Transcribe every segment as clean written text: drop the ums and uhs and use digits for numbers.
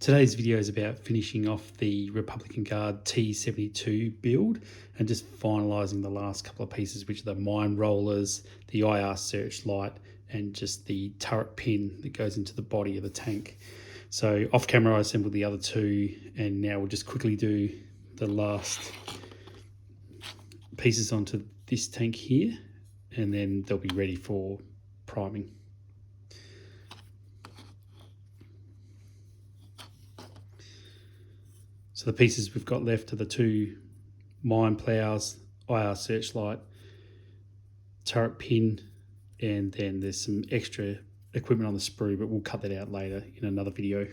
Today's video is about finishing off the Republican Guard T-72 build and just finalising the last couple of pieces, which are the mine rollers, the IR searchlight, and just the turret pin that goes into the body of the tank. So off camera I assembled the other two, and now we'll just quickly do the last pieces onto this tank here, and then they'll be ready for priming. So the pieces we've got left are the two mine plows, IR searchlight, turret pin, and then there's some extra equipment on the sprue, but we'll cut that out later in another video.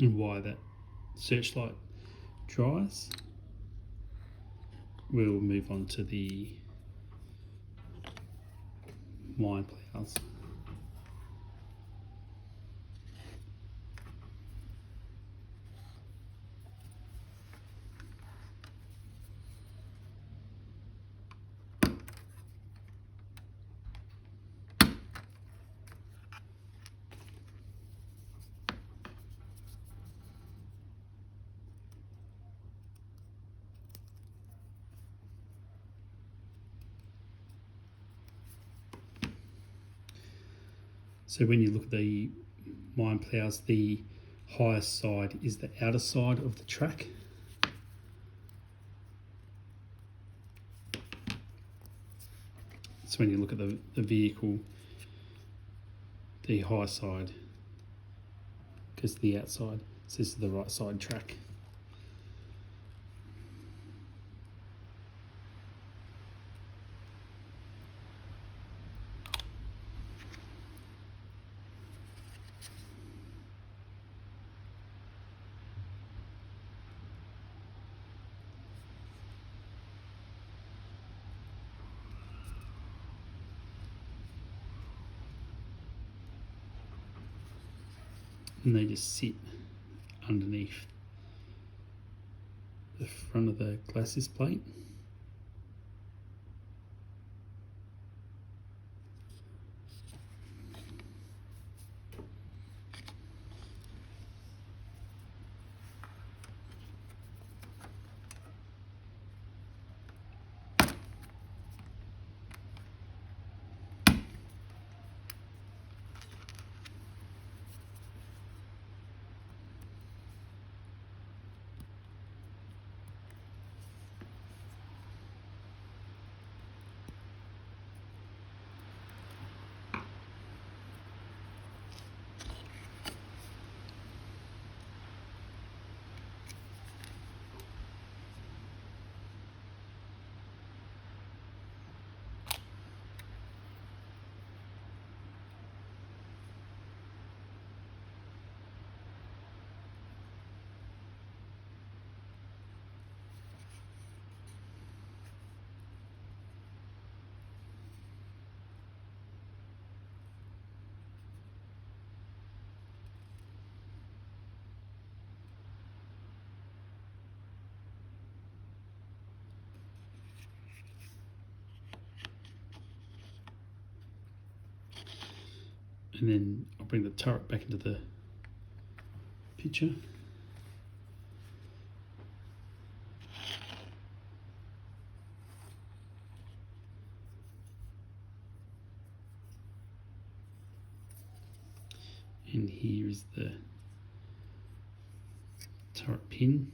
And while that searchlight dries, we'll move on to the mine plows. So when you look at the mine plows, the highest side is the outer side of the track. So when you look at the vehicle, the high side goes to the outside. So this is the right side track. And they just sit underneath the front of the glacis plate. And then I'll bring the turret back into the picture. And here is the turret pin.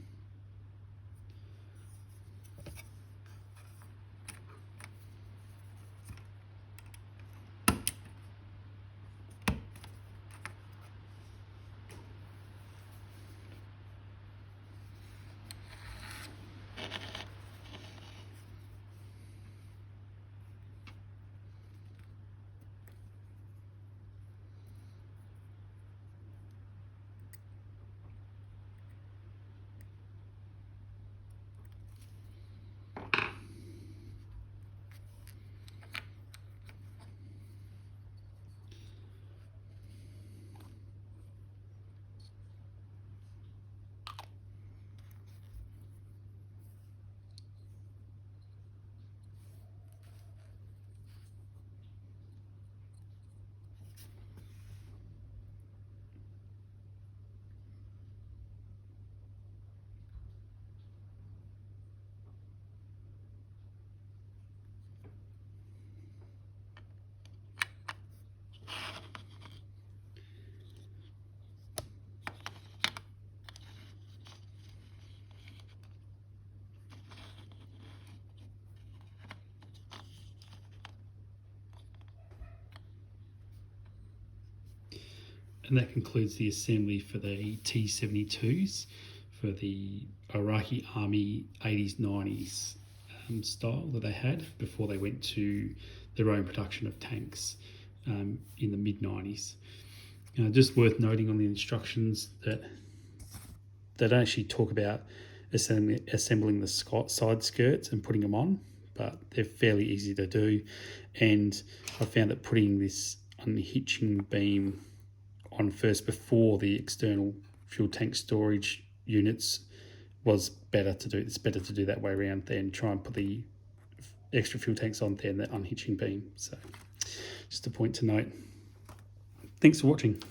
And that concludes the assembly for the T-72s for the Iraqi Army 80s, 90s style that they had before they went to their own production of tanks in the mid-90s. Just worth noting on the instructions that they don't actually talk about assembling the side skirts and putting them on, but they're fairly easy to do. And I found that putting this unhitching beam on first before the external fuel tank storage units was better to do. It's better to do that way around than try and put the extra fuel tanks on then the unhitching beam. So just a point to note. Thanks for watching.